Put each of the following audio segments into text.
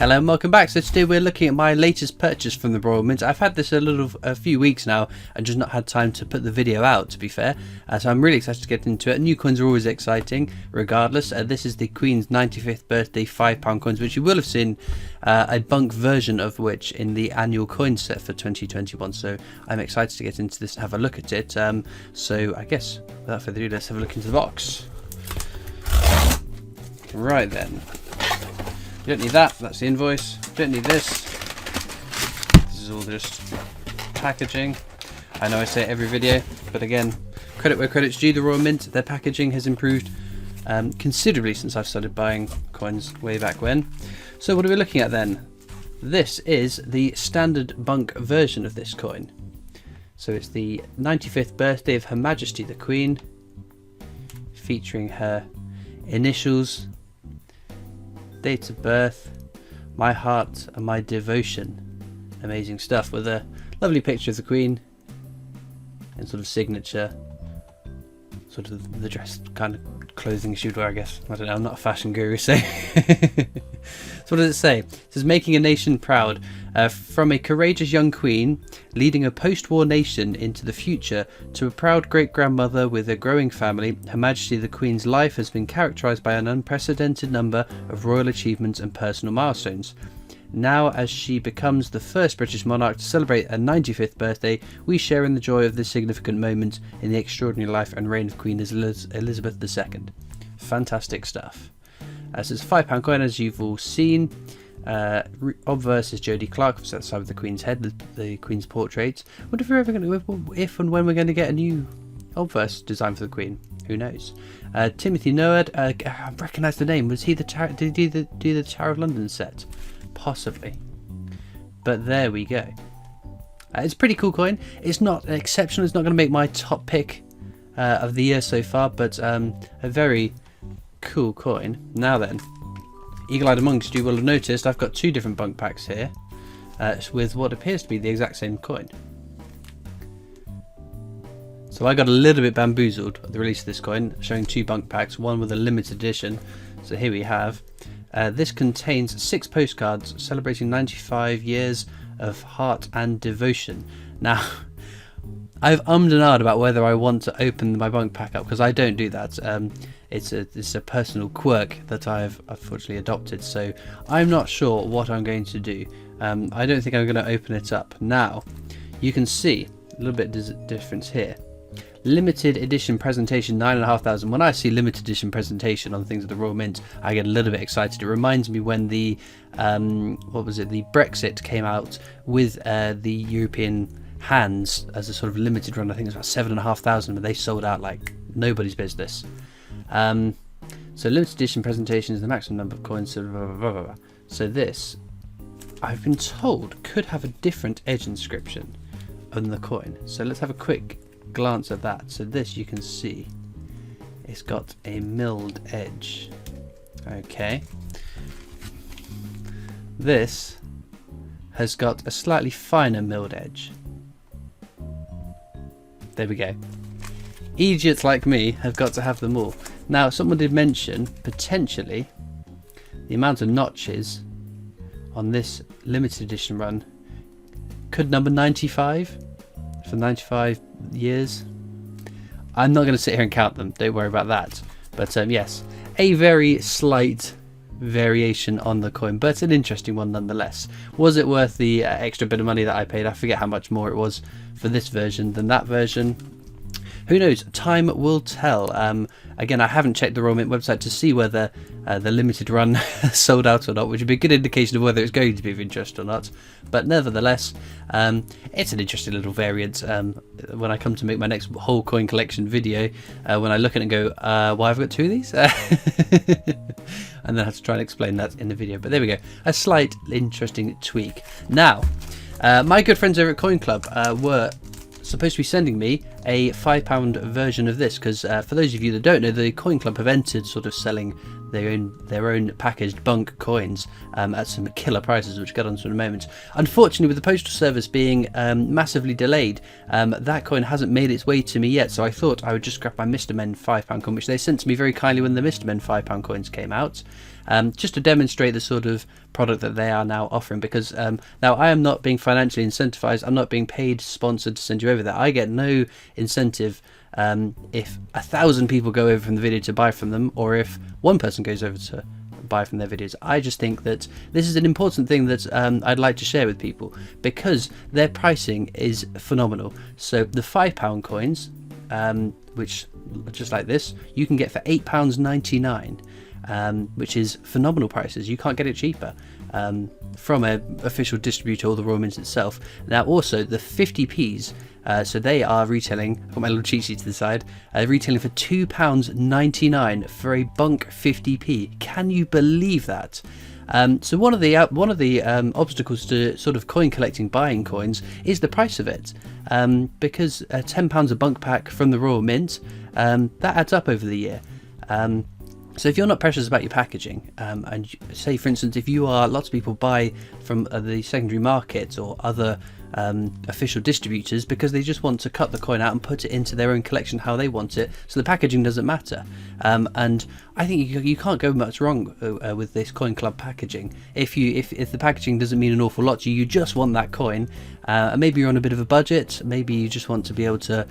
Hello and welcome back. So today we're looking at my latest purchase from the Royal Mint. I've had this a few weeks now and just not had time to put the video out, to be fair. So I'm really excited to get into it. New coins are always exciting regardless. This is the Queen's 95th birthday £5 coins, which you will have seen a BUNC version of which in the annual coin set for 2021. So I'm excited to get into this and have a look at it. So I guess without further ado, let's have a look into the box. Right then. You don't need that, that's the invoice. You don't need this. This is all just packaging. I know I say it every video, but again, credit where credit's due. The Royal Mint, their packaging has improved considerably since I've started buying coins way back when. So what are we looking at then? This is the standard BUNC version of this coin. So it's the 95th birthday of Her Majesty the Queen, featuring her initials, date of birth, my heart and my devotion. Amazing stuff, with a lovely picture of the Queen and sort of signature, sort of the dress kind of clothing she would wear, I guess. I don't know, I'm not a fashion guru, so so what does it say? It says, making a nation proud, from a courageous young queen leading a post-war nation into the future to a proud great-grandmother with a growing family, Her Majesty the Queen's life has been characterised by an unprecedented number of royal achievements and personal milestones. Now, as she becomes the first British monarch to celebrate her 95th birthday, we share in the joy of this significant moment in the extraordinary life and reign of Queen Elizabeth II. Fantastic stuff. So it's a £5 coin, as you've all seen. Obverse is Jodie Clark, so that's the side with the Queen's head, the Queen's portrait. I wonder if we're ever going to, if and when we're going to get a new obverse design for the Queen. Who knows? Timothy Noad, I recognise the name. Was he did he do the Tower of London set? Possibly. But there we go. It's a pretty cool coin. It's not exceptional. It's not going to make my top pick of the year so far, but a very cool coin. Now then, eagle-eyed amongst you will have noticed I've got two different BUNC packs here with what appears to be the exact same coin. So I got a little bit bamboozled at the release of this coin, showing two BUNC packs, one with a limited edition. So here we have. This contains 6 postcards celebrating 95 years of heart and devotion. Now, I've ummed and ahed about whether I want to open my BUNC pack up, because I don't do that. It's a personal quirk that I've unfortunately adopted, so I'm not sure what I'm going to do. I don't think I'm going to open it up. Now, you can see a little bit of difference here. Limited edition presentation, 9,500. When I see limited edition presentation on things at the Royal Mint, I get a little bit excited. It reminds me when the what was it, the Brexit came out with the European hands as a sort of limited run. I think it was about 7,500, but they sold out like nobody's business. So limited edition presentation is the maximum number of coins. So this, I've been told, could have a different edge inscription on the coin. So let's have a quick glance at that. So this, you can see it's got a milled edge. Okay, this has got a slightly finer milled edge. There we go. Idiots like me have got to have them all. Now, someone did mention potentially the amount of notches on this limited edition run could number 95 for 95 years. I'm not going to sit here and count them, don't worry about that. But yes, a very slight variation on the coin, but an interesting one nonetheless. Was it worth the extra bit of money that I paid? I forget how much more it was for this version than that version. Who knows? Time will tell. Again, I haven't checked the Royal Mint website to see whether the limited run sold out or not, which would be a good indication of whether it's going to be of interest or not. But nevertheless, it's an interesting little variant. When I come to make my next whole coin collection video, when I look at it and go, why have I got two of these? And then I have to try and explain that in the video. But there we go. A slight interesting tweak. Now, my good friends over at Koin Club were supposed to be sending me a £5 version of this, because for those of you that don't know, the Koin Club have entered sort of selling their own packaged BUNC coins at some killer prices, which we'll get onto in a moment. Unfortunately, with the postal service being massively delayed, that coin hasn't made its way to me yet, so I thought I would just grab my Mr. Men £5 coin, which they sent to me very kindly when the Mr. Men £5 coins came out. just to demonstrate the sort of product that they are now offering. Because now I am not being financially incentivized, I'm not being paid, sponsored to send you over there. I get no incentive if 1,000 people go over from the video to buy from them, or if one person goes over to buy from their videos. I just think that this is an important thing that I'd like to share with people, because their pricing is phenomenal. So the £5 coins, which just like this, you can get for £8.99, which is phenomenal prices. You can't get it cheaper from an official distributor or the Royal Mint itself. Now also the 50p's, so they are retailing, I've got my little cheat sheet to the side, retailing for £2.99 for a BUNC 50p. Can you believe that? So one of the obstacles to sort of coin collecting, buying coins, is the price of it, because £10 a BUNC pack from the Royal Mint, that adds up over the year. So if you're not precious about your packaging, and say for instance if you are, lots of people buy from the secondary market or other official distributors because they just want to cut the coin out and put it into their own collection how they want it, so the packaging doesn't matter. And I think you can't go much wrong with this Koin Club packaging. If the packaging doesn't mean an awful lot to you, you just want that coin, and maybe you're on a bit of a budget, maybe you just want to be able to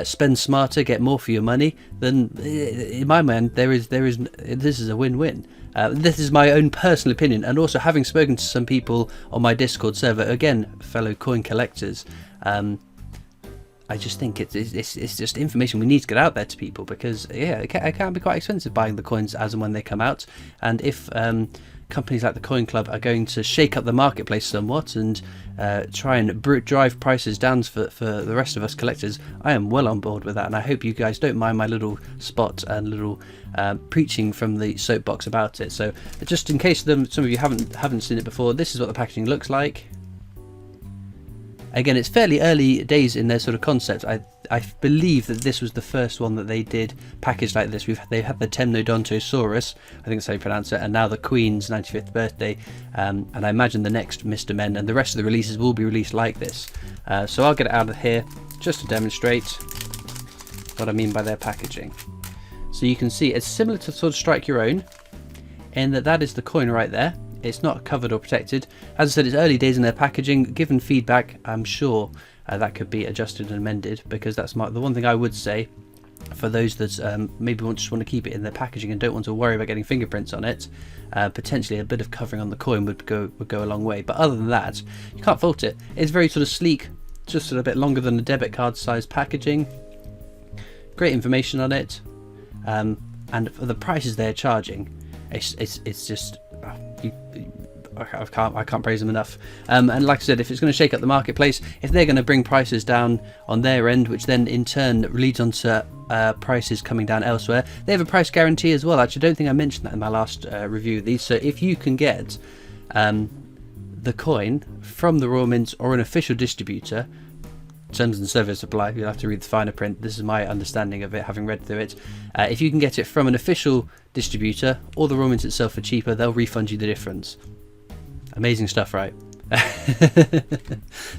spend smarter, get more for your money, then in my mind this is a win-win. This is my own personal opinion, and also having spoken to some people on my Discord server, again fellow coin collectors, I just think it's just information we need to get out there to people, because yeah, it can be quite expensive buying the coins as and when they come out. And if companies like the Koin Club are going to shake up the marketplace somewhat and try and drive prices down for the rest of us collectors, I am well on board with that, and I hope you guys don't mind my little spot and little preaching from the soapbox about it. So just in case some of you haven't seen it before, this is what the packaging looks like. Again, it's fairly early days in their sort of concept. I believe that this was the first one that they did packaged like this. They've had the Temnodontosaurus, I think that's how you pronounce it, and now the Queen's 95th birthday, and I imagine the next Mr. Men and the rest of the releases will be released like this. So I'll get it out of here just to demonstrate what I mean by their packaging. So you can see it's similar to sort of Strike Your Own, in that is the coin right there. It's not covered or protected. As I said, it's early days in their packaging. Given feedback, I'm sure that could be adjusted and amended, because that's the one thing I would say for those that maybe just want to keep it in their packaging and don't want to worry about getting fingerprints on it. Potentially a bit of covering on the coin would go a long way. But other than that, you can't fault it. It's very sort of sleek, just a bit longer than a debit card size packaging. Great information on it, and for the prices they're charging, it's just. I can't praise them enough. And like I said, if it's going to shake up the marketplace, if they're going to bring prices down on their end, which then in turn leads on to prices coming down elsewhere, they have a price guarantee as well. Actually, I don't think I mentioned that in my last review of these. So if you can get the coin from the Royal Mint or an official distributor, terms and service apply, you'll have to read the finer print. This is my understanding of it, having read through it. If you can get it from an official distributor or the Royal Mint itself for cheaper, they'll refund you the difference. Amazing stuff, right?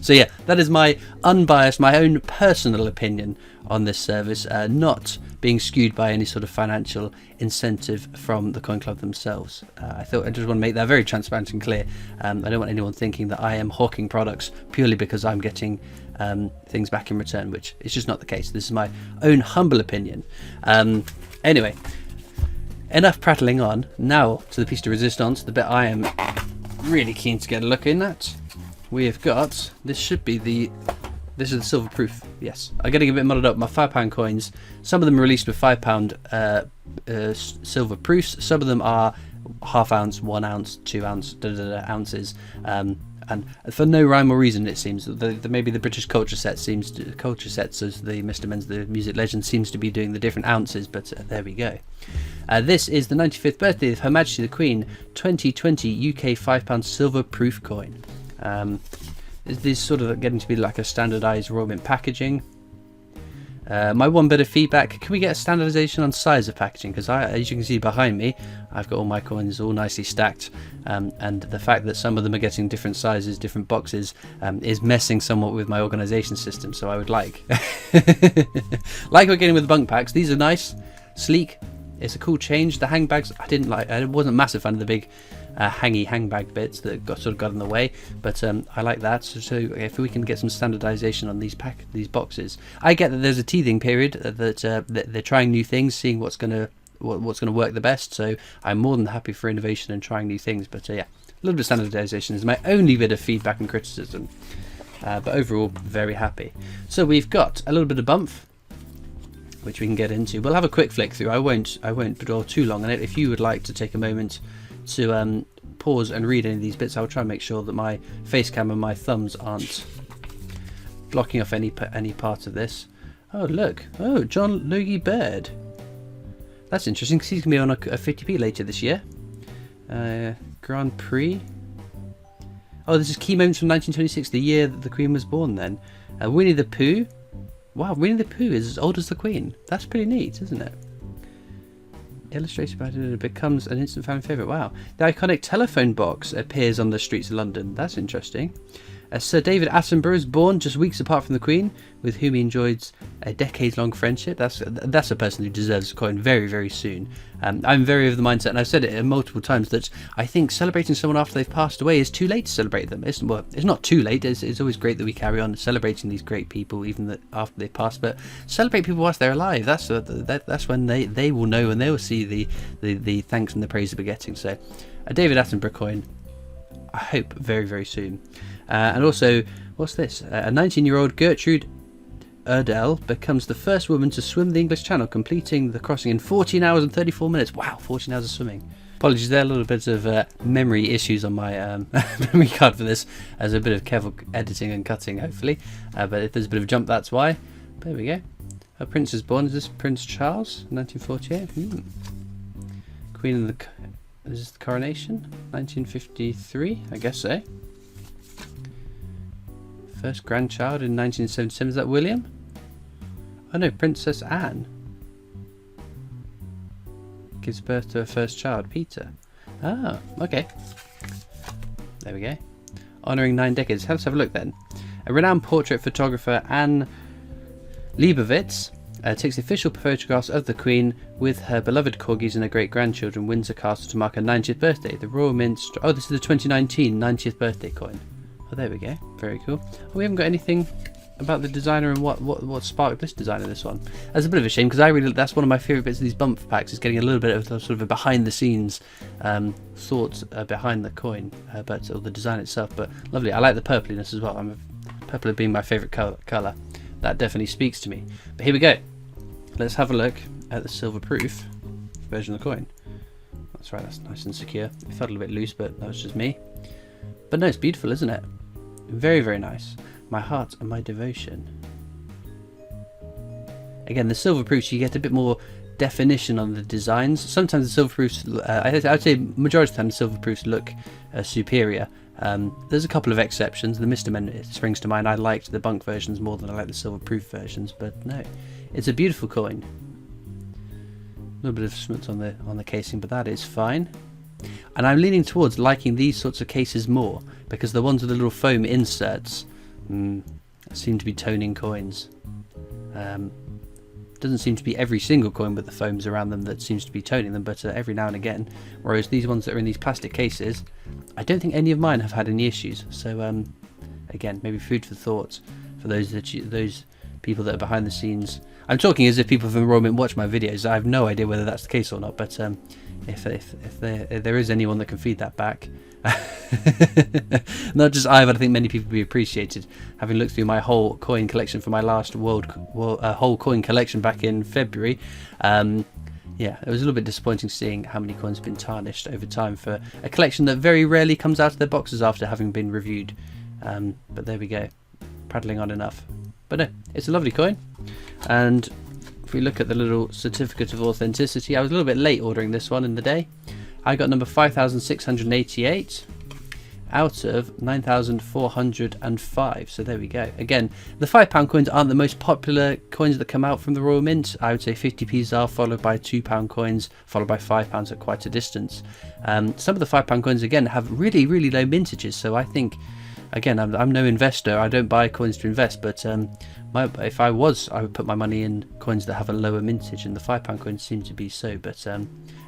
So yeah, that is my unbiased, my own personal opinion on this service, not being skewed by any sort of financial incentive from the Koin Club themselves. I just want to make that very transparent and clear. I don't want anyone thinking that I am hawking products purely because I'm getting things back in return, which is just not the case. This is my own humble opinion. Anyway, enough prattling on. Now to the piece de resistance, the bit I am really keen to get a look in at. We have got, this is the silver proof. Yes, I'm getting a bit muddled up. My £5 coins, some of them are released with £5 silver proofs, some of them are ½ ounce, 1 ounce, 2 ounce, ounces, and for no rhyme or reason, it seems. Maybe the British culture sets, as the Mr. Men's, the music legend, seems to be doing the different ounces, but there we go. This is the 95th birthday of Her Majesty the Queen 2020 UK £5 silver proof coin. This is sort of getting to be like a standardised Royal Mint packaging. My one bit of feedback, can we get a standardisation on size of packaging? Because as you can see behind me, I've got all my coins all nicely stacked, and the fact that some of them are getting different sizes, different boxes, is messing somewhat with my organisation system. So I would like we're getting with the BUNC packs, these are nice, sleek, It's a cool change. The hang bags, I wasn't a massive fan of the big hangy hang bag bits that got in the way, but I like that. So if we can get some standardization on these boxes, I get that there's a teething period, that they're trying new things, seeing what's gonna work the best. So I'm more than happy for innovation and trying new things. But yeah, a little bit of standardization is my only bit of feedback and criticism. But overall, very happy. So we've got a little bit of bump, which we can get into. We'll have a quick flick through. I won't dwell too long on it. If you would like to take a moment to pause and read any of these bits, I'll try and make sure that my face cam and my thumbs aren't blocking off any part of this. Oh look, oh, John Logie Baird. That's interesting because he's going to be on a 50p later this year. Grand Prix. Oh, this is key moments from 1926, the year that the Queen was born then. Winnie the Pooh. Wow, Winnie the Pooh is as old as the Queen. That's pretty neat, isn't it? Illustrated by it becomes an instant fan favourite. Wow. The iconic telephone box appears on the streets of London. That's interesting. Sir David Attenborough is born just weeks apart from the Queen, with whom he enjoyed a decades-long friendship. That's a person who deserves a coin very, very soon. I'm very of the mindset, and I've said it multiple times, that I think celebrating someone after they've passed away is too late to celebrate them. It's not too late. It's always great that we carry on celebrating these great people even after they've passed, but celebrate people whilst they're alive. That's when they will know, and they will see the thanks and the praise they're getting. So a David Attenborough coin, I hope very, very soon. And also, what's this? A 19-year-old Gertrude Erdell becomes the first woman to swim the English Channel, completing the crossing in 14 hours and 34 minutes. Wow, 14 hours of swimming. Apologies there, a little bit of memory issues on my memory card for this, as a bit of careful editing and cutting, hopefully. But if there's a bit of a jump, that's why. There we go. A prince is born. Is this Prince Charles, 1948? Queen of the... Is this the coronation? 1953? I guess so. First grandchild in 1977. Is that William? Oh no, Princess Anne gives birth to her first child, Peter. Ah, okay. There we go. Honouring 9 decades. Let's have a look then. A renowned portrait photographer, Anne Leibovitz, takes official photographs of the Queen with her beloved corgis and her great-grandchildren, Windsor Castle, to mark her 90th birthday. The Royal Mint... Oh, this is the 2019 90th birthday coin. Oh, there we go. Very cool. Oh, we haven't got anything about the designer and what sparked this design of this one. That's a bit of a shame, because that's one of my favourite bits of these bump packs, is getting a little bit of sort of a behind-the-scenes thoughts behind the coin, or the design itself. But lovely. I like the purpliness as well. Purple being my favourite colour. That definitely speaks to me. But here we go. Let's have a look at the silver proof version of the coin. That's right. That's nice and secure. It felt a little bit loose, but that was just me. But no, it's beautiful, isn't it? Very, very nice. My heart and my devotion. Again, the silver proofs, you get a bit more definition on the designs. Sometimes the silver proofs, I'd say majority of the time the silver proofs look superior. There's a couple of exceptions. The Mr. Men springs to mind. I liked the BUNC versions more than I like the silver proof versions, but no, it's a beautiful coin. A little bit of smuts on the casing, but that is fine. And I'm leaning towards liking these sorts of cases more, because the ones with the little foam inserts seem to be toning coins. Doesn't seem to be every single coin with the foams around them that seems to be toning them, but every now and again. Whereas these ones that are in these plastic cases, I don't think any of mine have had any issues. So again, maybe food for thought for those people that are behind the scenes. I'm talking as if people from the Royal Mint watch my videos. I have no idea whether that's the case or not, but if there is anyone that can feed that back, not just I, but I think many people would be appreciated. Having looked through my whole coin collection for my last whole coin collection back in February, yeah, it was a little bit disappointing seeing how many coins have been tarnished over time for a collection that very rarely comes out of their boxes after having been reviewed. But there we go, prattling on enough. But no, it's a lovely coin. And if we look at the little certificate of authenticity, I was a little bit late ordering this one in the day. I got number 5688 out of 9405. So there we go. Again, the £5 coins aren't the most popular coins that come out from the Royal Mint. I would say 50p's are, followed by £2 coins, followed by £5 at quite a distance. Some of the £5 coins again have really, really low mintages. So I think again, I'm no investor. I don't buy coins to invest, but if I was, I would put my money in coins that have a lower mintage, and the £5 coins seem to be so. But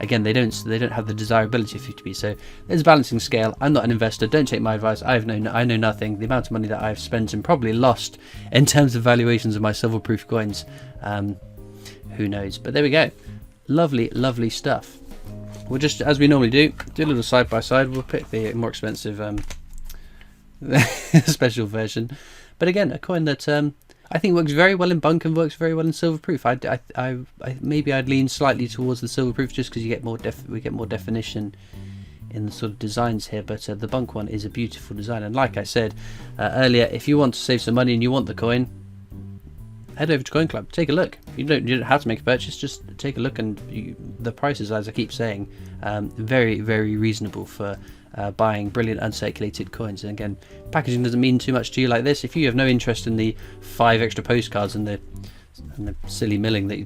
again, they don't have the desirability of 50p. So there's a balancing scale. I'm not an investor. Don't take my advice. I know nothing. The amount of money that I've spent and probably lost in terms of valuations of my silver-proof coins, who knows? But there we go. Lovely, lovely stuff. We'll just, as we normally do a little side by side. We'll pick the more expensive special version, but again, a coin that I think works very well in BUNC and works very well in silverproof. Maybe I'd lean slightly towards the silverproof just because we get more definition in the sort of designs here. But the BUNC one is a beautiful design, and like I said earlier, if you want to save some money and you want the coin, head over to Koin Club, take a look. You don't have to make a purchase, just take a look, and the prices, as I keep saying, very, very reasonable for buying brilliant uncirculated coins. And again, packaging doesn't mean too much to you like this. If you have no interest in the 5 extra postcards and the silly milling that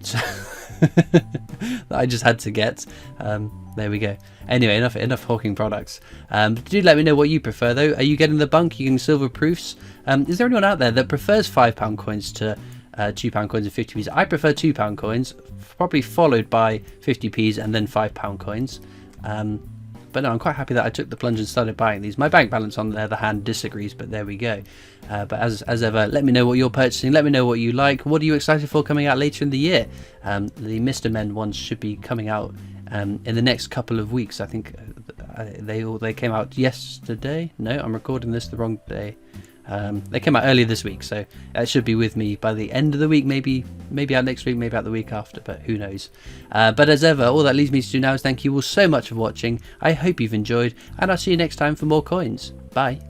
I just had to get, there we go. Anyway, enough hawking products. Do let me know what you prefer though. Are you getting the BUNC? Are you getting silver proofs? Is there anyone out there that prefers £5 coins to £2 coins and 50p's? I prefer £2 coins, probably followed by 50p's and then £5 coins. But no, I'm quite happy that I took the plunge and started buying these. My bank balance, on the other hand, disagrees, but there we go. But as ever, let me know what you're purchasing. Let me know what you like. What are you excited for coming out later in the year? The Mr. Men ones should be coming out in the next couple of weeks. I think they came out yesterday. No, I'm recording this the wrong day. They came out earlier this week, so it should be with me by the end of the week, maybe out next week, maybe out the week after, but who knows. But as ever, all that leaves me to do now is thank you all so much for watching. I hope you've enjoyed, and I'll see you next time for more coins. Bye.